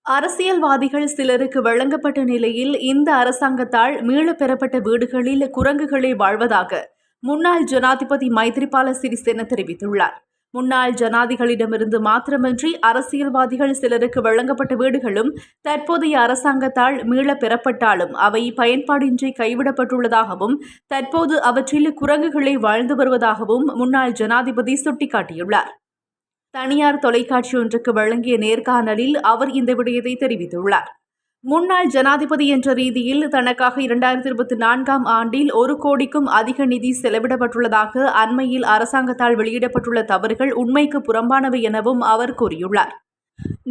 அரசியல்வாதிகள் சிலருக்கு வழங்கப்பட்ட நிலையில் இந்த அரசாங்கத்தால் மீளப் பெறப்பட்ட வீடுகளில் குரங்குகளே வாழ்வதாக முன்னாள் ஜனாதிபதி மைத்ரிபால சிறிசேன தெரிவித்துள்ளார். முன்னாள் ஜனாதிகளிடமிருந்து மாத்திரமின்றி அரசியல்வாதிகள் சிலருக்கு வழங்கப்பட்ட வீடுகளும் தற்போதைய அரசாங்கத்தால் மீளப் பெறப்பட்டாலும் அவை பயன்பாடின்றி கைவிடப்பட்டுள்ளதாகவும் தற்போது அவற்றில் குரங்குகளே வாழ்ந்து வருவதாகவும் முன்னாள் ஜனாதிபதி சுட்டிக்காட்டியுள்ளார். தனியார் தொலைக்காட்சி ஒன்றுக்கு வழங்கிய நேர்காணலில் அவர் இந்த விடயத்தை தெரிவித்துள்ளார். முன்னாள் ஜனாதிபதி என்ற ரீதியில் தனக்காக 2024ஆம் ஆண்டில் 1 கோடிக்கும் அதிக நிதி செலவிடப்பட்டுள்ளதாக அண்மையில் அரசாங்கத்தால் வெளியிடப்பட்டுள்ள தவறுகள் உண்மைக்கு புறம்பானவை எனவும் அவர் கூறியுள்ளார்.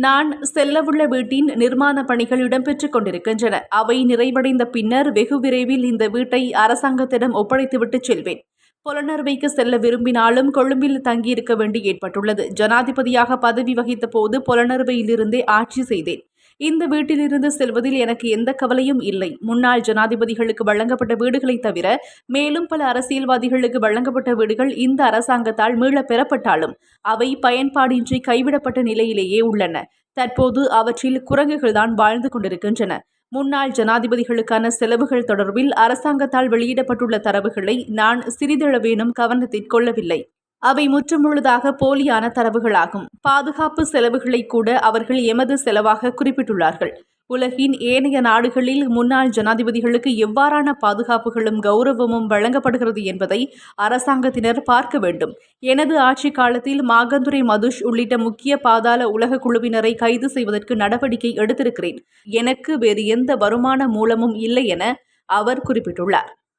நான் செல்லவுள்ள வீட்டின் நிர்மாண பணிகள் இடம்பெற்றுக் கொண்டிருக்கின்றன. அவை நிறைவடைந்த பின்னர் வெகு விரைவில் இந்த வீட்டை அரசாங்கத்திடம் ஒப்படைத்துவிட்டு செல்வேன். புலனறுவைக்கு செல்ல விரும்பினாலும் கொழும்பில் தங்கியிருக்க வேண்டி ஏற்பட்டுள்ளது. ஜனாதிபதியாக பதவி வகித்த போது புலனறுவையிலிருந்தே ஆட்சி செய்தேன். இந்த வீட்டிலிருந்து செல்வதில் எனக்கு எந்த கவலையும் இல்லை. முன்னாள் ஜனாதிபதிகளுக்கு வழங்கப்பட்ட வீடுகளை தவிர மேலும் பல அரசியல்வாதிகளுக்கு வழங்கப்பட்ட வீடுகள் இந்த அரசாங்கத்தால் மீளப் பெறப்பட்டாலும் அவை பயன்பாடின்றி கைவிடப்பட்ட நிலையிலேயே உள்ளன. தற்போது அவற்றில் குரங்குகள்தான் வாழ்ந்து கொண்டிருக்கின்றன. முன்னாள் ஜனாதிபதிகளுக்கான செலவுகள் தொடர்பில் அரசாங்கத்தால் வெளியிடப்பட்டுள்ள தரவுகளை நான் சிறிதளவேனும் கவனத்தில் கொள்ளவில்லை. அவை முற்றுமுழுதாக போலியான தரவுகளாகும். பாதுகாப்பு செலவுகளை கூட அவர்கள் எமது செலவாக குறிப்பிட்டுள்ளார்கள். உலகின் ஏனைய நாடுகளில் முன்னாள் ஜனாதிபதிகளுக்கு எவ்வாறான பாதுகாப்புகளும் கௌரவமும் வழங்கப்படுகிறது என்பதை அரசாங்கத்தினர் பார்க்க வேண்டும். எனது ஆட்சி காலத்தில் மாகந்துரை மதுஷ் உள்ளிட்ட முக்கிய பாதாள உலக குழுவினரை கைது செய்வதற்கு நடவடிக்கை எடுத்திருக்கிறேன். எனக்கு வேறு எந்த வருமான மூலமும் இல்லை என அவர் குறிப்பிட்டுள்ளார்.